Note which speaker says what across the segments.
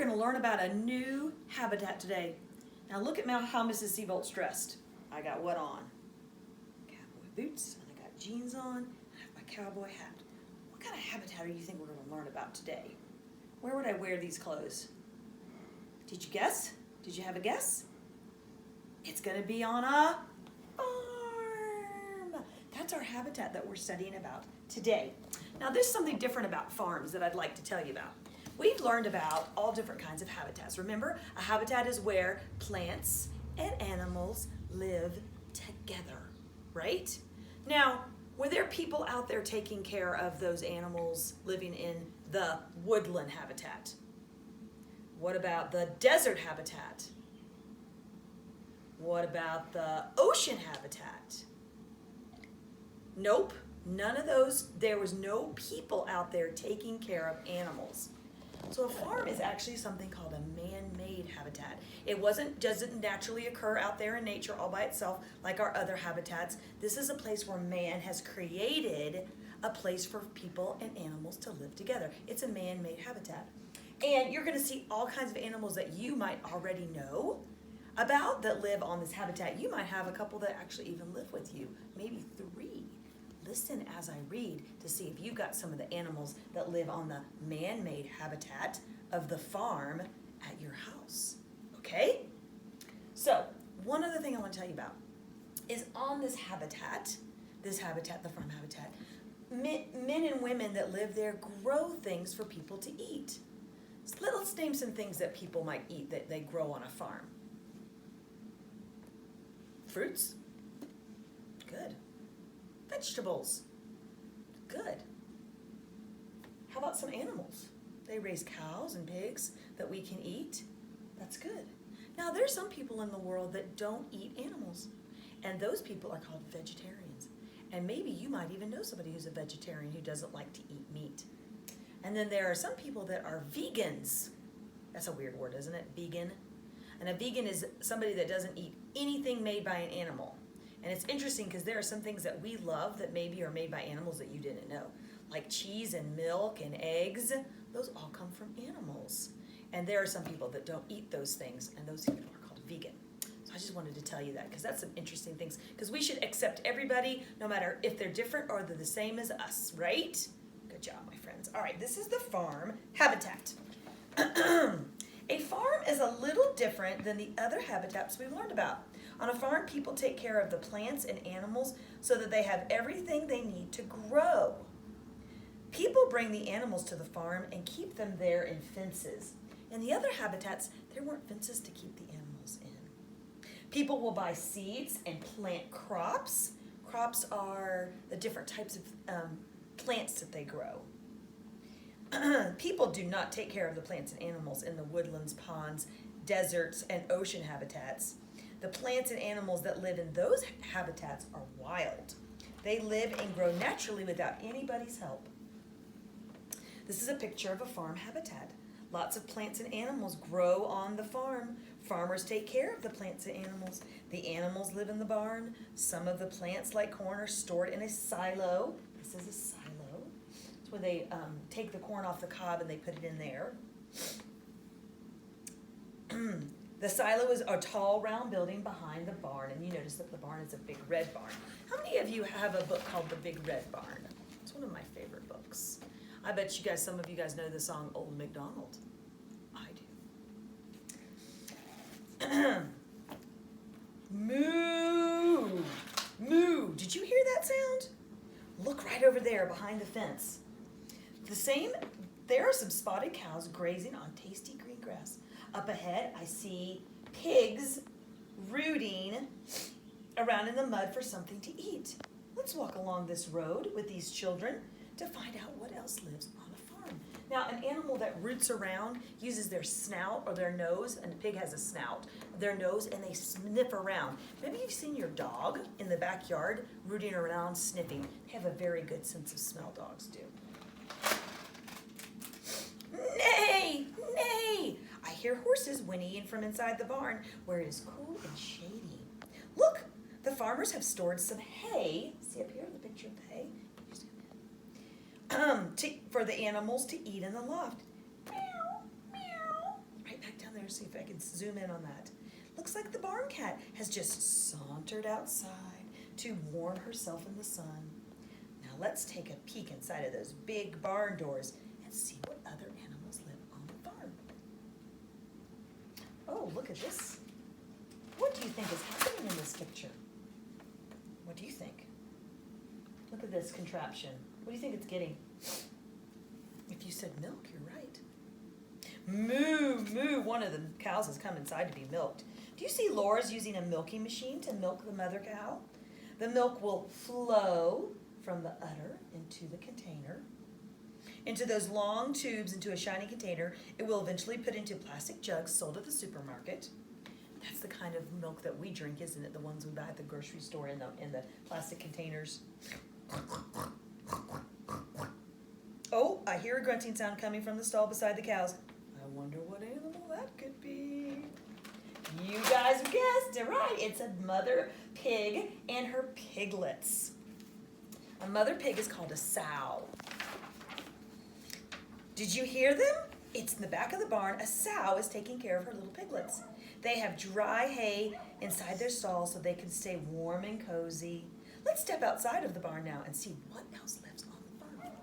Speaker 1: going to learn about a new habitat today. Now look at how Mrs. Seabolt's dressed. I got what on? Cowboy boots, and I got jeans on, and I have my cowboy hat. What kind of habitat do you think we're going to learn about today? Where would I wear these clothes? Did you guess? Did you have a guess? It's going to be on a farm. That's our habitat that we're studying about today. Now there's something different about farms that I'd like to tell you about. We've learned about all different kinds of habitats. Remember, a habitat is where plants and animals live together, right? Now, were there people out there taking care of those animals living in the woodland habitat? What about the desert habitat? What about the ocean habitat? Nope, none of those. There was no people out there taking care of animals. So a farm is actually something called a man-made habitat. It doesn't naturally occur out there in nature all by itself like our other habitats. This is a place where man has created a place for people and animals to live together. It's a man-made habitat. And you're gonna see all kinds of animals that you might already know about that live on this habitat. You might have a couple that actually even live with you, maybe 3. Listen as I read to see if you've got some of the animals that live on the man-made habitat of the farm at your house, okay? So, one other thing I want to tell you about is on this habitat, the farm habitat, men and women that live there grow things for people to eat. So let's name some things that people might eat that they grow on a farm. Fruits? Good. Vegetables? Good. How about some animals? They raise cows and pigs that we can eat. That's good. Now, there's some people in the world that don't eat animals, and those people are called vegetarians. And maybe you might even know somebody who's a vegetarian who doesn't like to eat meat. And then there are some people that are vegans. That's a weird word, isn't it? Vegan. And a vegan is somebody that doesn't eat anything made by an animal. And it's interesting because there are some things that we love that maybe are made by animals that you didn't know. Like cheese and milk and eggs. Those all come from animals. And there are some people that don't eat those things, and those people are called vegan. So I just wanted to tell you that because that's some interesting things. Because we should accept everybody, no matter if they're different or they're the same as us, right? Good job, my friends. All right, this is the farm habitat. A farm is a little different than the other habitats we've learned about. On a farm, people take care of the plants and animals so that they have everything they need to grow. People bring the animals to the farm and keep them there in fences. In the other habitats, there weren't fences to keep the animals in. People will buy seeds and plant crops. Crops are the different types of plants that they grow. People do not take care of the plants and animals in the woodlands, ponds, deserts, and ocean habitats. The plants and animals that live in those habitats are wild. They live and grow naturally without anybody's help. This is a picture of a farm habitat. Lots of plants and animals grow on the farm. Farmers take care of the plants and animals. The animals live in the barn. Some of the plants, like corn, are stored in a silo. This is a silo. It's where they take the corn off the cob and they put it in there. The silo is a tall, round building behind the barn, and you notice that the barn is a big red barn. How many of you have a book called The Big Red Barn? It's one of my favorite books. I bet you guys, some of you guys know the song Old MacDonald. I do. Moo! Moo! Did you hear that sound? Look right over there behind the fence. There are some spotted cows grazing on tasty green grass. Up ahead, I see pigs rooting around in the mud for something to eat. Let's walk along this road with these children to find out what else lives on a farm. Now, an animal that roots around uses their snout or their nose, and a pig has a snout, their nose, and they sniff around. Maybe you've seen your dog in the backyard rooting around, sniffing. They have a very good sense of smell, dogs do. Nay! Nay! I hear horses whinnying from inside the barn where it is cool and shady. Look, the farmers have stored some hay. See up here, the picture of the hay? For the animals to eat in the loft. Meow, meow. Let's see if I can zoom in on that. Looks like the barn cat has just sauntered outside to warm herself in the sun. Now let's take a peek inside of those big barn doors and see what other animals live on the farm. Oh, look at this. What do you think is happening in this picture? What do you think? Look at this contraption. What do you think it's getting? If you said milk, you're right. Moo, moo, one of the cows has come inside to be milked. Do you see Laura's using a milking machine to milk the mother cow? The milk will flow from the udder into the container, into those long tubes, into a shiny container. It will eventually put into plastic jugs sold at the supermarket. That's the kind of milk that we drink, isn't it? The ones we buy at the grocery store in the plastic containers. Oh, I hear a grunting sound coming from the stall beside the cows. I wonder what animal that could be. You guys guessed it right. It's a mother pig and her piglets. A mother pig is called a sow. Did you hear them? It's in the back of the barn. A sow is taking care of her little piglets. They have dry hay inside their stall so they can stay warm and cozy. Let's step outside of the barn now and see what else lives on the farm.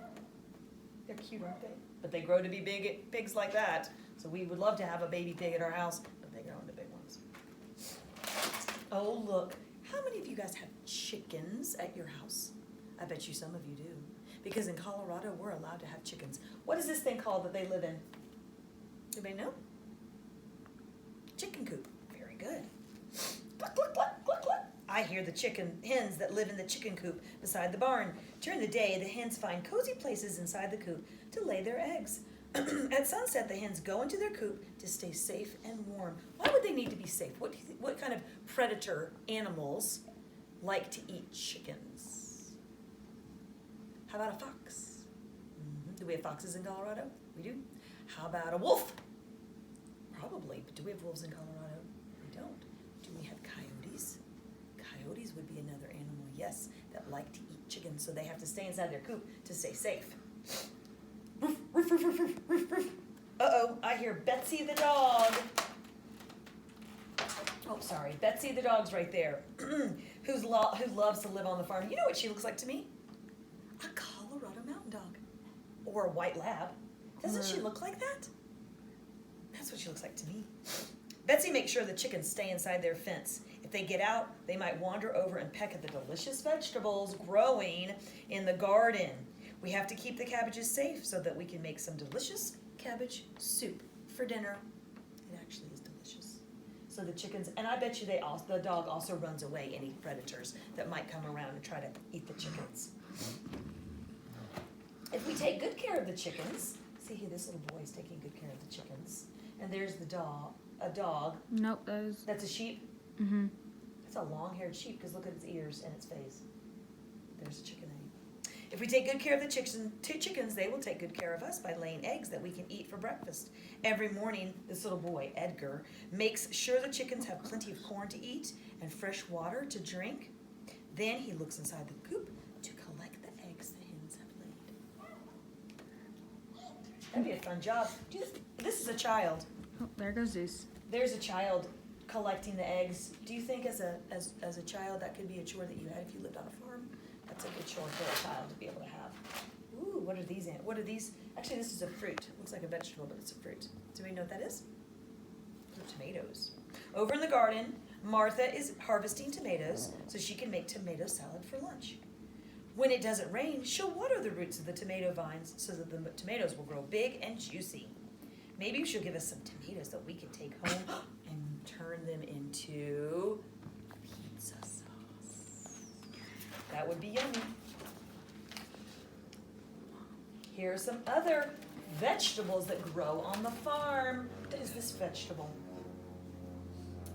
Speaker 1: They're cute, aren't they? But they grow to be big pigs like that. So we would love to have a baby pig at our house, but they grow into big ones. Oh, look. How many of you guys have chickens at your house? I bet you some of you do. Because in Colorado, we're allowed to have chickens. What is this thing called that they live in? Anybody know? Chicken coop. Very good. Cluck, cluck, cluck, cluck, cluck. I hear the hens that live in the chicken coop beside the barn. During the day, the hens find cozy places inside the coop to lay their eggs. At sunset, the hens go into their coop to stay safe and warm. Why would they need to be safe? What kind of predator animals like to eat chickens? How about a fox? Do we have foxes in Colorado? We do. How about a wolf? Probably, but do we have wolves in Colorado? We don't. Do we have coyotes? Coyotes would be another animal, yes, that like to eat chickens, so they have to stay inside their coop to stay safe. Roof, roof, roof, roof, roof, roof, roof. Uh-oh, I hear Betsy the dog. Oh, sorry, Betsy the dog's right there, who loves to live on the farm. You know what she looks like to me? A Colorado mountain dog. Or a white lab. Doesn't she look like that? That's what she looks like to me. Betsy makes sure the chickens stay inside their fence. If they get out, they might wander over and peck at the delicious vegetables growing in the garden. We have to keep the cabbages safe so that we can make some delicious cabbage soup for dinner. It actually is delicious. So the chickens, and I bet you the dog also runs away any predators that might come around and try to eat the chickens. If we take good care of the chickens, see here, this little boy is taking good care of the chickens. And there's the dog, a dog.
Speaker 2: Nope,
Speaker 1: That's a sheep?
Speaker 2: Mm-hmm.
Speaker 1: It's a long-haired sheep because look at its ears and its face. There's a chicken egg. If we take good care of the chickens, they will take good care of us by laying eggs that we can eat for breakfast. Every morning, this little boy, Edgar, makes sure the chickens have plenty of corn to eat and fresh water to drink. Then he looks inside the coop to collect the eggs the hens have laid. That'd be a fun job. This is a child.
Speaker 2: Oh, there goes Zeus.
Speaker 1: There's a child collecting the eggs. Do you think as a child that could be a chore that you had if you lived on a farm? That's a good chore for a child to be able to have. Ooh, what are these? What are these? Actually, this is a fruit. It looks like a vegetable, but it's a fruit. Do we know what that is? They're tomatoes. Over in the garden, Martha is harvesting tomatoes so she can make tomato salad for lunch. When it doesn't rain, she'll water the roots of the tomato vines so that the tomatoes will grow big and juicy. Maybe she'll give us some tomatoes that we can take home and turn them into pizza sauce. That would be yummy. Here are some other vegetables that grow on the farm. What is this vegetable?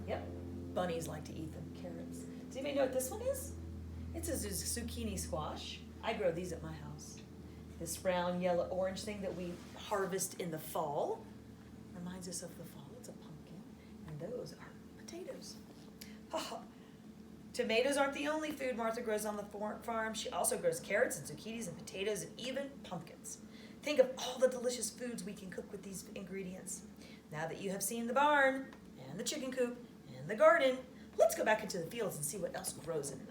Speaker 1: Yep, bunnies like to eat them. Carrots. Does anybody know what this one is? It's a zucchini squash. I grow these at my house. This brown, yellow, orange thing that we harvest in the fall reminds us of the fall. It's a pumpkin, and those are potatoes. Tomatoes aren't the only food Martha grows on the farm. She also grows carrots and zucchinis and potatoes and even pumpkins. Think of all the delicious foods we can cook with these ingredients. Now that you have seen the barn, and the chicken coop, and the garden, let's go back into the fields and see what else grows in them.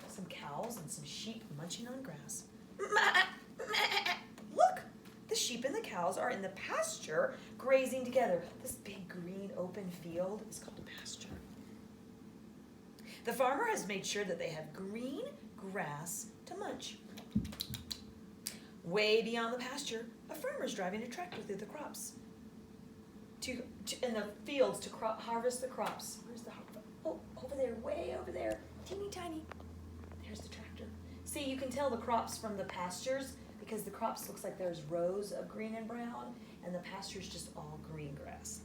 Speaker 1: Some cows and some sheep munching on grass. Look! The sheep and the cows are in the pasture grazing together. This big green open field is called a pasture. The farmer has made sure that they have green grass to munch. Way beyond the pasture, a farmer is driving a tractor through the crops. In the fields to harvest the crops. Where's the oh, over there, way over there, teeny tiny. There's the tractor. See, you can tell the crops from the pastures because the crops looks like there's rows of green and brown, and the pasture's just all green grass.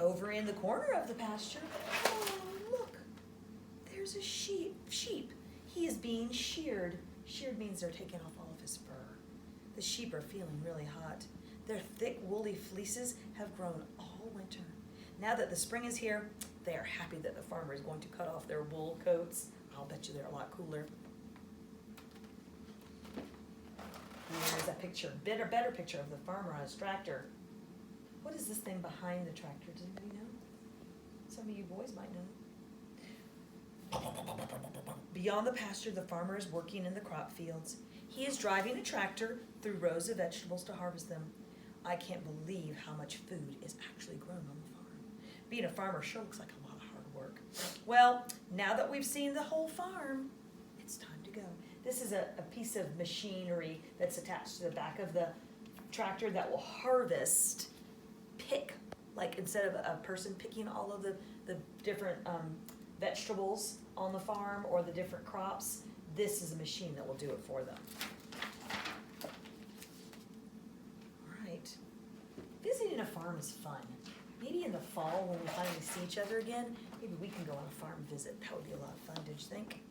Speaker 1: Over in the corner of the pasture, oh, look, there's a sheep. He is being sheared. Sheared means they're taking off all of his fur. The sheep are feeling really hot. Their thick, woolly fleeces have grown all winter. Now that the spring is here, they are happy that the farmer is going to cut off their wool coats. I'll bet you they're a lot cooler. Here's a picture, better picture of the farmer on his tractor. What is this thing behind the tractor? Does anybody know? Some of you boys might know. Beyond the pasture, the farmer is working in the crop fields. He is driving a tractor through rows of vegetables to harvest them. I can't believe how much food is actually grown on the farm. Being a farmer sure looks like a lot of hard work. Well, now that we've seen the whole farm, it's time to go. This is a piece of machinery that's attached to the back of the tractor that will harvest, like instead of a person picking all of the different vegetables on the farm or the different crops, this is a machine that will do it for them. All right. Visiting a farm is fun. Maybe in the fall when we finally see each other again, maybe we can go on a farm visit. That would be a lot of fun, don't you think?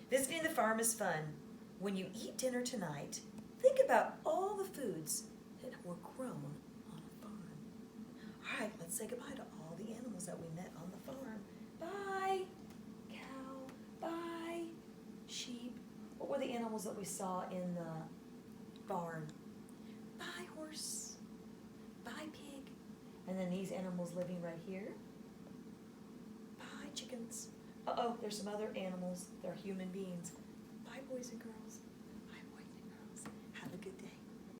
Speaker 1: Visiting the farm is fun. When you eat dinner tonight, think about all the foods that were grown on a farm. All right, let's say goodbye to all the animals that we met on the farm. Bye, cow. Bye, sheep. What were the animals that we saw in the barn? Bye, horse. Bye, pig. And then these animals living right here. Bye, chickens. Uh-oh, there's some other animals. They're human beings. Bye, boys and girls.